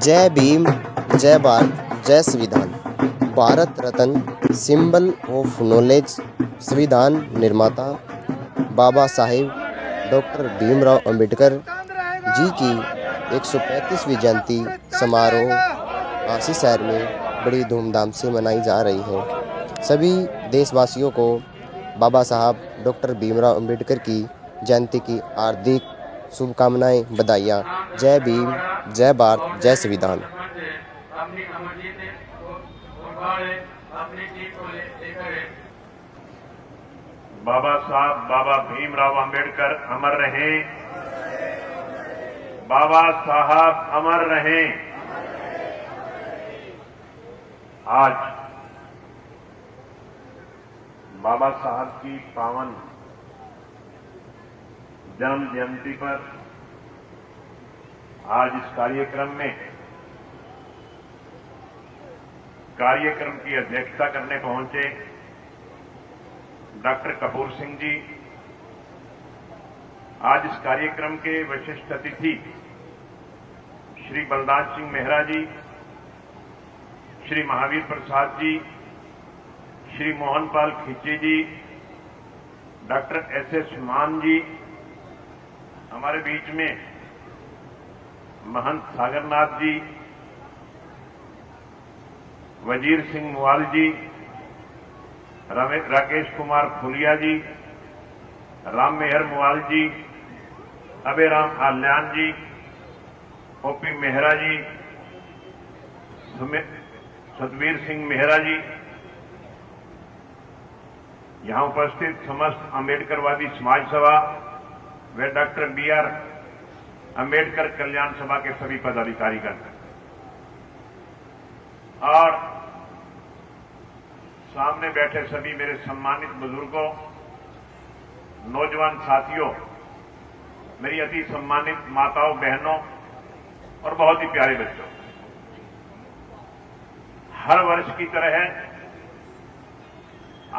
जय भीम, जय भारत, जय संविधान। Bharat Ratna, symbol of knowledge, संविधान निर्माता बाबा साहेब डॉक्टर भीमराव अंबेडकर जी की 135वीं जयंती समारोह काशी शहर में बड़ी धूमधाम से मनाई जा रही है। सभी देशवासियों को बाबा साहब डॉक्टर भीमराव अंबेडकर की जयंती की हार्दिक शुभकामनाएं, बधाइयाँ। जय भीम, जय भारत, जय संविधान। बाबा साहब बाबा भीमराव अंबेडकर अमर रहें। बाबा साहब अमर रहें। आज बाबा साहब की पावन जन्म जयंती पर आज इस कार्यक्रम की अध्यक्षता करने पहुंचे डॉक्टर कपूर सिंह जी। आज इस कार्यक्रम के विशिष्ट अतिथि श्री बलराज सिंह मेहरा जी, श्री महावीर प्रसाद जी, श्री मोहनपाल खिच्ची जी, डॉक्टर एस.एस. मान जी, हमारे बीच में महंत सागरनाथ जी, वजीर सिंह मुवाल जी, राकेश कुमार फुलिया जी, राम मेहर मुवाल जी, अबेराम आल्यान जी, ओपी मेहरा जी, सतवीर सिंह मेहरा जी, यहां उपस्थित समस्त अम्बेडकरवादी समाज सभा व डॉक्टर बी.आर. अंबेडकर कल्याण सभा के सभी पदाधिकारीगण और सामने बैठे सभी मेरे सम्मानित बुजुर्गों, नौजवान साथियों, मेरी अति सम्मानित माताओं, बहनों और बहुत ही प्यारे बच्चों, हर वर्ष की तरह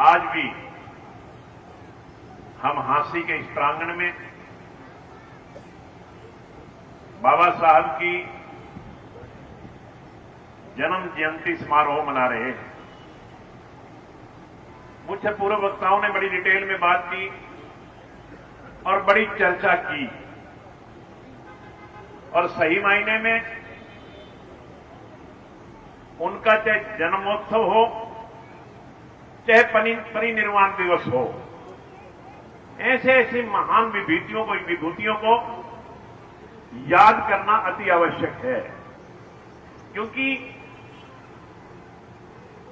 आज भी हम हांसी के इस प्रांगण में बाबा साहब की जन्म जयंती समारोह मना रहे हैं। मुझसे पूर्व वक्ताओं ने बड़ी डिटेल में बात की और बड़ी चर्चा की और सही मायने में उनका चाहे जन्मोत्सव हो, चाहे परिनिर्वाण दिवस हो, ऐसी महान विभूतियों को याद करना अति आवश्यक है। क्योंकि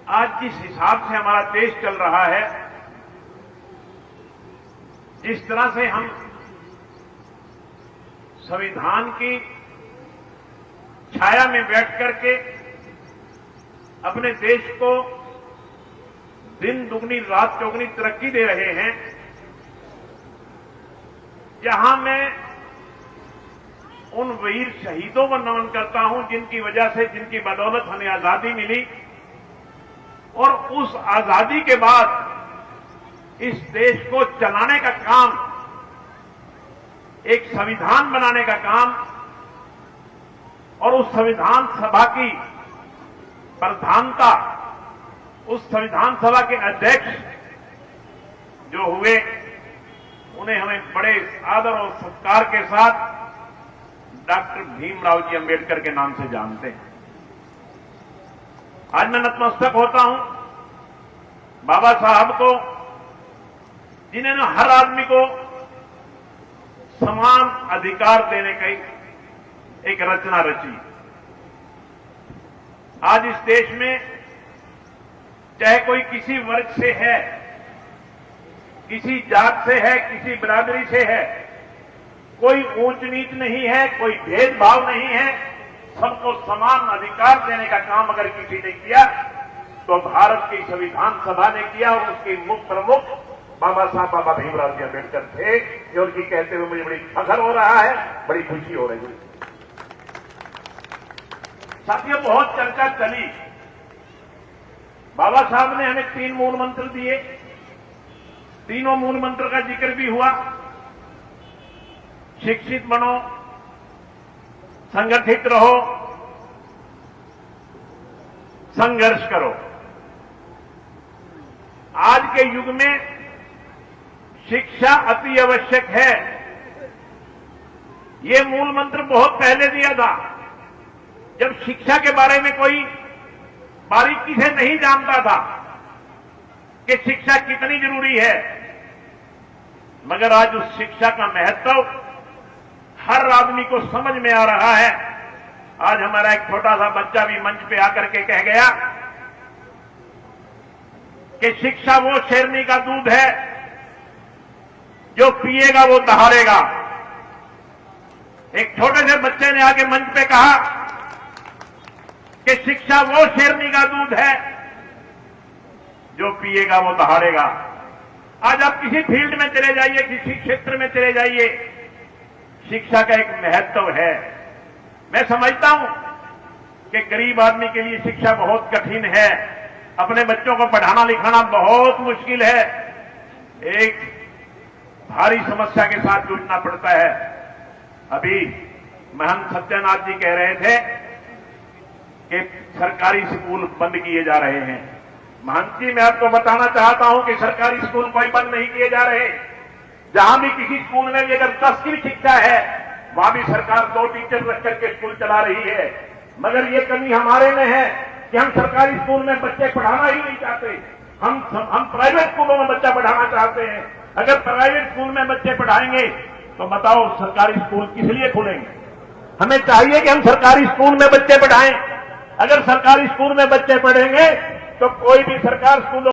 आज जिस हिसाब से हमारा देश चल रहा है, जिस तरह से हम संविधान की छाया में बैठ करके अपने देश को दिन दुगनी रात चौगनी तरक्की दे रहे हैं, जहां मैं उन वीर शहीदों को नमन करता हूं जिनकी वजह से, जिनकी बदौलत हमें आजादी मिली और उस आजादी के बाद इस देश को चलाने का काम, एक संविधान बनाने का काम और उस संविधान सभा की प्रधानता, उस संविधान सभा के अध्यक्ष जो हुए, उन्हें हमें बड़े आदर और सत्कार के साथ डॉक्टर भीमराव जी अंबेडकर के नाम से जानते हैं। आज मैं नतमस्तक होता हूं बाबा साहब को, जिन्होंने हर आदमी को समान अधिकार देने की एक रचना रची। आज इस देश में चाहे कोई किसी वर्ग से है, किसी जात से है, किसी बिरादरी से है, कोई ऊंच नीच नहीं है, कोई भेदभाव नहीं है, सबको समान अधिकार देने का काम अगर किसी ने किया तो भारत की संविधान सभा ने किया और उसके मुख्य प्रमुख बाबा साहब बाबा भीमराव जी अंबेडकर थे। ये उनकी कहते हुए मुझे बड़ी फख्र हो रहा है, बड़ी खुशी हो रही है। साथियों, बहुत चर्चा चली। बाबा साहब ने हमें 3 मूल मंत्र दिए, तीनों मूल मंत्र का जिक्र भी हुआ। शिक्षित बनो, संगठित रहो, संघर्ष करो। आज के युग में शिक्षा अति आवश्यक है। ये मूल मंत्र बहुत पहले दिया था, जब शिक्षा के बारे में कोई बारीकी से नहीं जानता था कि शिक्षा कितनी जरूरी है। मगर आज उस शिक्षा का महत्व हर आदमी को समझ में आ रहा है। आज हमारा एक छोटा सा बच्चा भी मंच पे आकर के कह गया कि शिक्षा वो शेरनी का दूध है जो पिएगा वो दहाड़ेगा। एक छोटे से बच्चे ने आके मंच पे कहा कि शिक्षा वो शेरनी का दूध है जो पिएगा वो दहाड़ेगा। आज आप किसी फील्ड में चले जाइए, किसी क्षेत्र में चले जाइए, शिक्षा का एक महत्व है। मैं समझता हूं कि गरीब आदमी के लिए शिक्षा बहुत कठिन है। अपने बच्चों को पढ़ाना लिखाना बहुत मुश्किल है। एक भारी समस्या के साथ जूझना पड़ता है। अभी महंत सत्यानाथ जी कह रहे थे कि सरकारी स्कूल बंद किए जा रहे हैं। महंत जी, मैं आपको बताना चाहता हूं कि सरकारी स्कूल कोई बंद नहीं किए जा रहे। जहां भी किसी स्कूल में भी अगर 10 की शिक्षा है, वहां भी सरकार 2 टीचर रख करके स्कूल चला रही है। मगर ये कमी हमारे में है कि हम सरकारी स्कूल में बच्चे पढ़ाना ही नहीं चाहते। हम प्राइवेट स्कूलों में बच्चा पढ़ाना चाहते हैं। अगर प्राइवेट स्कूल में बच्चे पढ़ाएंगे तो बताओ सरकारी स्कूल किस लिए खुलेंगे? हमें चाहिए कि हम सरकारी स्कूल में बच्चे पढ़ाएं। अगर सरकारी स्कूल में बच्चे पढ़ेंगे तो कोई भी सरकार स्कूलों